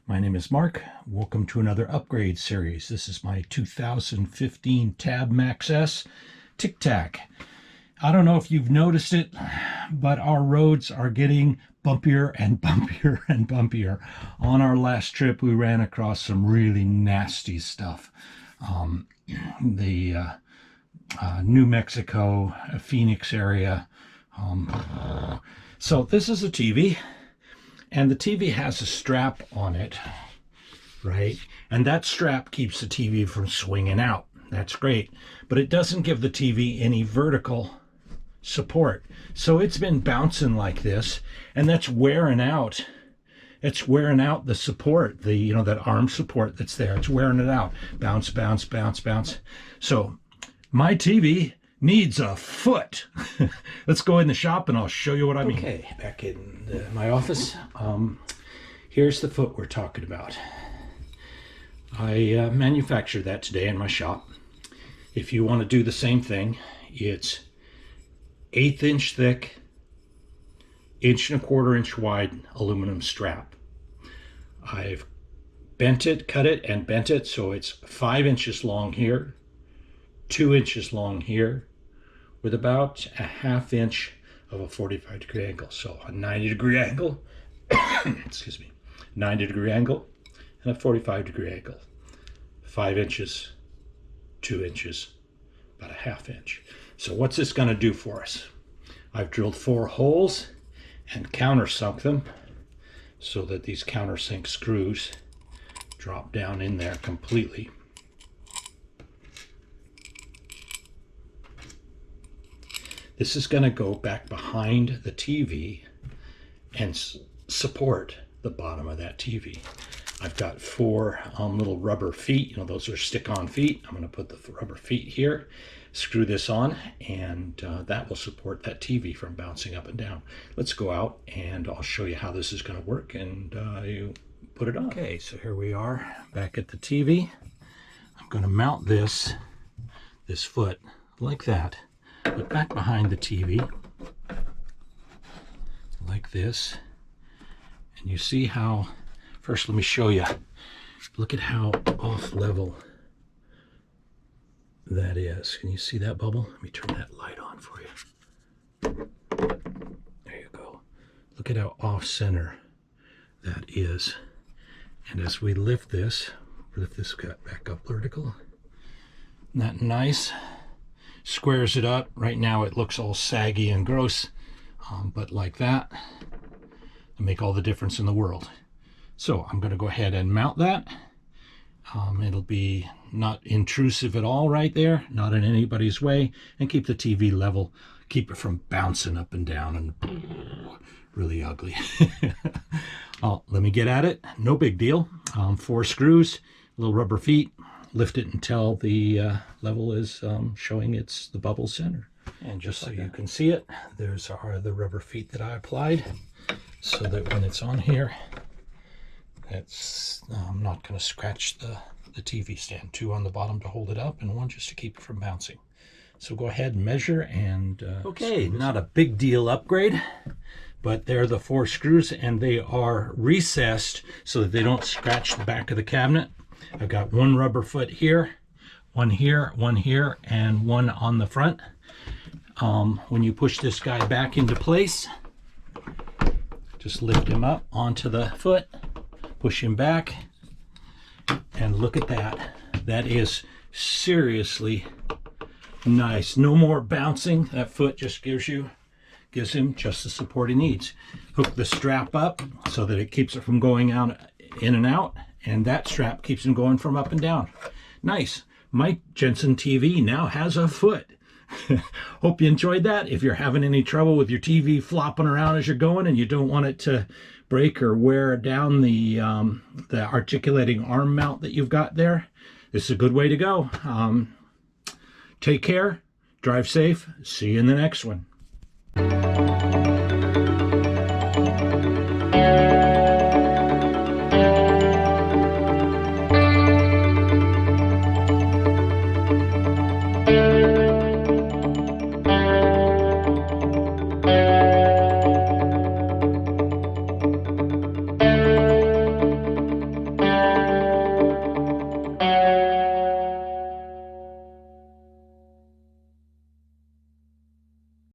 My name is Mark. Welcome to another upgrade series. This is my 2015 Tab Max S Tic-Tac. I don't know if you've noticed it, but our roads are getting bumpier and bumpier and bumpier. On our last trip, we ran across some really nasty stuff. The New Mexico, Phoenix area. So this is a TV. And the TV has a strap on it, right? And that strap keeps the TV from swinging out. That's great. But it doesn't give the TV any vertical support. So it's been bouncing like this, and that's wearing out. It's wearing out the support, that arm support that's there. It's wearing it out. Bounce, bounce, bounce, bounce. So my TV needs a foot. Let's go in the shop and I'll show you what I mean. Okay, back in my office. Here's the foot we're talking about. I manufactured that today in my shop. If you want to do the same thing, it's 1/8 inch thick, 1 1/4 inch wide aluminum strap. I've bent it, cut it, and bent it so it's 5 inches long here, 2 inches long here, with about a 1/2 inch of a 45-degree angle. So a 90-degree angle, excuse me, 90-degree angle and a 45-degree angle. 5 inches, 2 inches, about a 1/2 inch. So what's this going to do for us? I've drilled 4 holes and countersunk them so that these countersink screws drop down in there completely. This is going to go back behind the TV and support the bottom of that TV. I've got 4 little rubber feet. Those are stick-on feet. I'm going to put the rubber feet here, screw this on, and that will support that TV from bouncing up and down. Let's go out and I'll show you how this is going to work, and you put it on. Okay, so here we are back at the TV. I'm going to mount this foot like that. Put back behind the TV like this, and you see how, first let me show you, look at how off level that is. Can you see that bubble? Let me turn that light on for you. There you go. Look at how off center that is. And as we lift this back up vertical. Isn't that nice? Squares it up. Right now it looks all saggy and gross, but like that, it'll make all the difference in the world. So I'm going to go ahead and mount that. It'll be not intrusive at all right there, not in anybody's way, and keep the TV level, keep it from bouncing up and down and really ugly. Oh, let me get at it. No big deal. 4 screws, little rubber feet. Lift it until the level is showing it's the bubble center. And just so you can see it, there's the rubber feet that I applied, so that when it's on here, I'm not going to scratch the TV stand. 2 on the bottom to hold it up and 1 just to keep it from bouncing. So go ahead and measure and... okay, not a big deal upgrade, but they're the 4 screws and they are recessed so that they don't scratch the back of the cabinet. I've got 1 rubber foot here, 1 here, 1 here, and 1 on the front. When you push this guy back into place, just lift him up onto the foot, push him back, look at that. That is seriously nice. No more bouncing. That foot just gives him just the support he needs. Hook the strap up so that it keeps it from going out in and out, and that strap keeps him going from up and down. Nice. My Jensen TV now has a foot. Hope you enjoyed that. If you're having any trouble with your TV flopping around as you're going and you don't want it to break or wear down the articulating arm mount that you've got there, this is a good way to go. Take care, drive safe, see you in the next one.